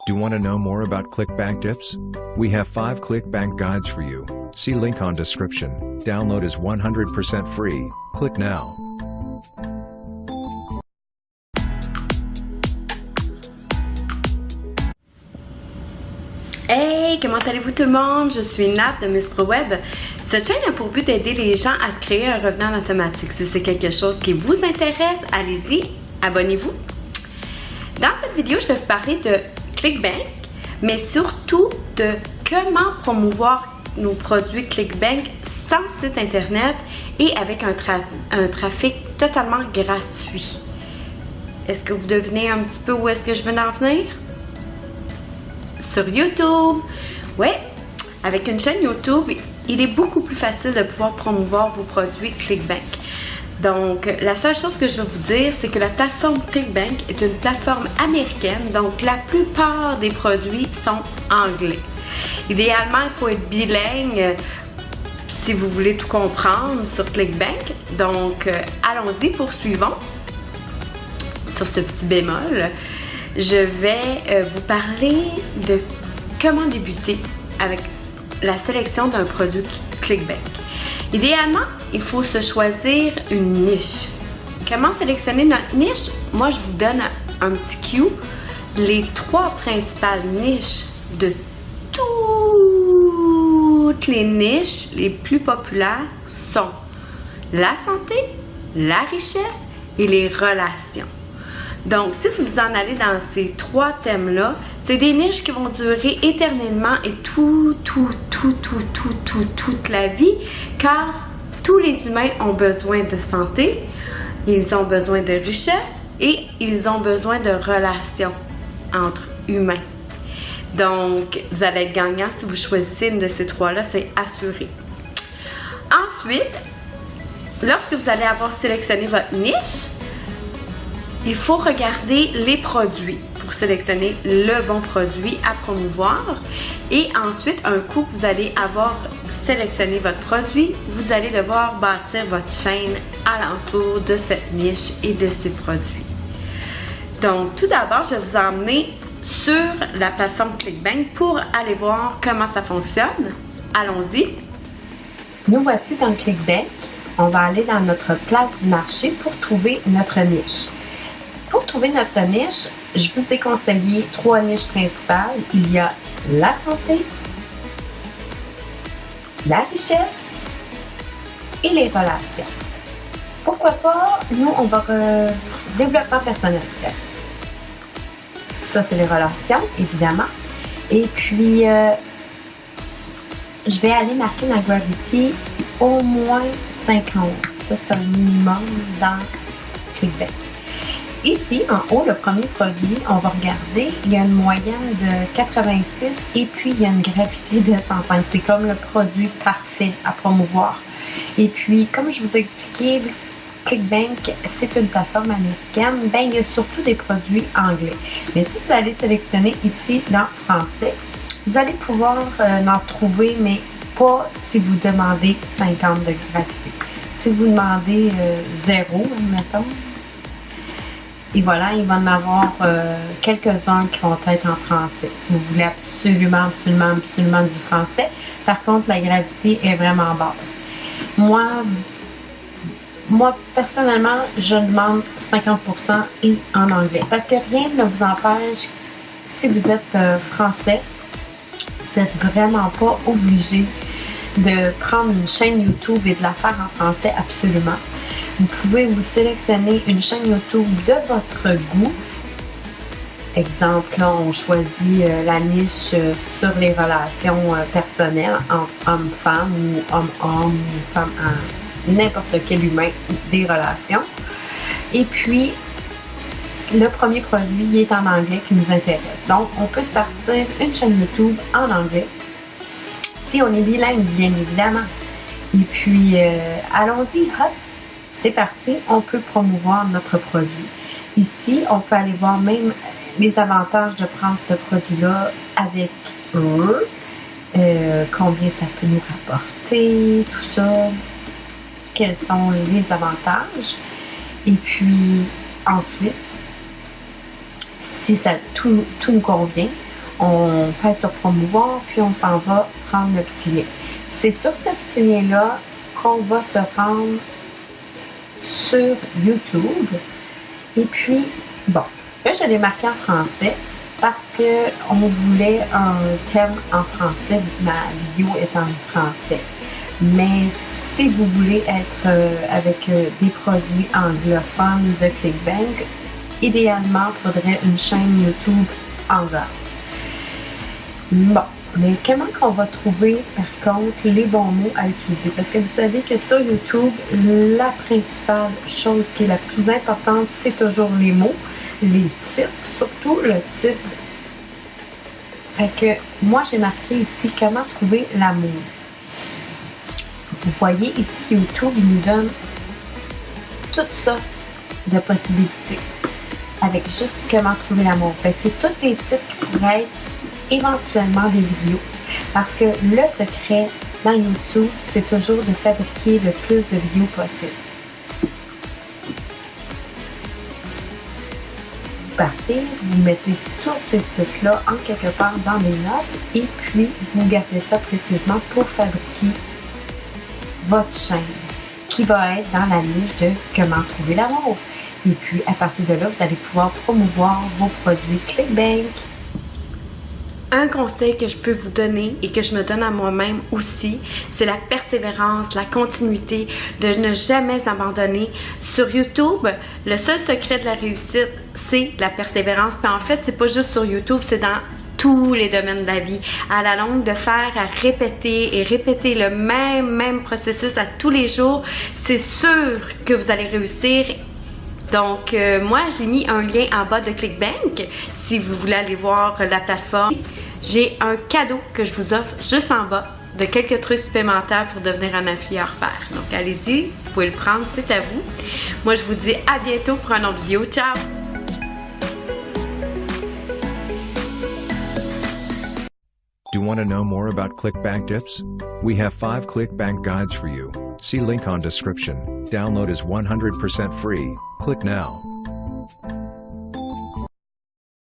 Do you want to know more about ClickBank tips? We have 5 ClickBank guides for you. See link on description. Download is 100% free. Click now. Hey, comment allez-vous tout le monde? Je suis Nat de Miss Pro Web. Cette chaîne a pour but d'aider les gens à se créer un revenu en automatique. Si c'est quelque chose qui vous intéresse, allez-y, abonnez-vous. Dans cette vidéo, je vais vous parler de ClickBank, mais surtout de comment promouvoir nos produits ClickBank sans site internet et avec un trafic totalement gratuit. Est-ce que vous devinez un petit peu où est-ce que je veux en venir? Sur YouTube. Oui, avec une chaîne YouTube, il est beaucoup plus facile de pouvoir promouvoir vos produits ClickBank. Donc, la seule chose que je vais vous dire, c'est que la plateforme ClickBank est une plateforme américaine, donc la plupart des produits sont anglais. Idéalement, il faut être bilingue si vous voulez tout comprendre sur ClickBank. Donc, allons-y, poursuivons sur ce petit bémol. Je vais vous parler de comment débuter avec la sélection d'un produit ClickBank. Idéalement, il faut se choisir une niche. Comment sélectionner notre niche? Moi, je vous donne un petit cue. Les 3 principales niches de toutes les niches les plus populaires sont la santé, la richesse et les relations. Donc, si vous vous en allez dans ces 3 thèmes-là, c'est des niches qui vont durer éternellement et toute la vie, car tous les humains ont besoin de santé, ils ont besoin de richesse et ils ont besoin de relations entre humains. Donc, vous allez être gagnant si vous choisissez une de ces 3-là, c'est assuré. Ensuite, lorsque vous allez avoir sélectionné votre niche, il faut regarder les produits pour sélectionner le bon produit à promouvoir. Et ensuite, un coup que vous allez avoir sélectionné votre produit, vous allez devoir bâtir votre chaîne alentour de cette niche et de ces produits. Donc, tout d'abord, je vais vous emmener sur la plateforme ClickBank pour aller voir comment ça fonctionne. Allons-y. Nous voici dans ClickBank. On va aller dans notre place du marché pour trouver notre niche. Pour trouver notre niche, je vous ai conseillé 3 niches principales. Il y a la santé, la richesse et les relations. Pourquoi pas, nous, on va développement personnel. Ça, c'est les relations, évidemment. Et puis, je vais aller marquer ma gravity au moins 50. Ça, c'est un minimum dans ClickBank. Ici, en haut, le premier produit, on va regarder, il y a une moyenne de 86 et puis il y a une gravité de 105. C'est comme le produit parfait à promouvoir. Et puis, comme je vous ai expliqué, ClickBank, c'est une plateforme américaine, ben, il y a surtout des produits anglais. Mais si vous allez sélectionner ici dans français, vous allez pouvoir en trouver, mais pas si vous demandez 50 de gravité. Si vous demandez 0, admettons, et voilà, il va en avoir quelques-uns qui vont être en français. Si vous voulez absolument du français. Par contre, la gravité est vraiment basse. Moi personnellement, je demande 50% et en anglais. Parce que rien ne vous empêche, si vous êtes français, vous n'êtes vraiment pas obligé de prendre une chaîne YouTube et de la faire en français, absolument. Vous pouvez vous sélectionner une chaîne YouTube de votre goût. Exemple, là, on choisit la niche sur les relations personnelles entre homme-femme ou homme-homme ou femme-homme, n'importe quel humain des relations. Et puis, le premier produit est en anglais qui nous intéresse. Donc, on peut se partir une chaîne YouTube en anglais. Si on est bilingue, bien évidemment. Et puis, allons-y, hop, c'est parti, on peut promouvoir notre produit. Ici, on peut aller voir même les avantages de prendre ce produit-là avec eux, combien ça peut nous rapporter, tout ça, quels sont les avantages. Et puis, ensuite, si ça tout nous convient, on pèse sur promouvoir, puis on s'en va prendre le petit lien. C'est sur ce petit lien-là qu'on va se rendre sur YouTube. Et puis, bon, là, je l'ai marqué en français parce qu'on voulait un thème en français, vu que ma vidéo est en français. Mais si vous voulez être avec des produits anglophones de ClickBank, idéalement, il faudrait une chaîne YouTube anglaise. Bon, mais comment qu'on va trouver, par contre, les bons mots à utiliser? Parce que vous savez que sur YouTube, la principale chose qui est la plus importante, c'est toujours les mots, les titres, surtout le titre. Fait que moi, j'ai marqué ici comment trouver l'amour. Vous voyez ici, YouTube, il nous donne tout ça de possibilités avec juste comment trouver l'amour. Ben, c'est tous des titres qui pourraient être éventuellement des vidéos. Parce que le secret dans YouTube, c'est toujours de fabriquer le plus de vidéos possible. Vous partez, vous mettez tous ces titres-là en quelque part dans des notes et puis vous gardez ça précisément pour fabriquer votre chaîne qui va être dans la niche de comment trouver l'amour. Et puis, à partir de là, vous allez pouvoir promouvoir vos produits ClickBank. Un conseil que je peux vous donner et que je me donne à moi-même aussi, c'est la persévérance, la continuité, de ne jamais abandonner. Sur YouTube, le seul secret de la réussite, c'est la persévérance. Puis en fait, c'est pas juste sur YouTube, c'est dans tous les domaines de la vie. À la longue, de faire à répéter et répéter le même processus à tous les jours, c'est sûr que vous allez réussir. Donc, moi, j'ai mis un lien en bas de ClickBank. Si vous voulez aller voir la plateforme, j'ai un cadeau que je vous offre juste en bas de quelques trucs supplémentaires pour devenir un affilié hors pair. Donc, allez-y, vous pouvez le prendre, c'est à vous. Moi, je vous dis à bientôt pour une autre vidéo. Ciao! Do you want to know more about ClickBank tips? We have 5 ClickBank guides for you. See link on description. Download is 100% free. Click now.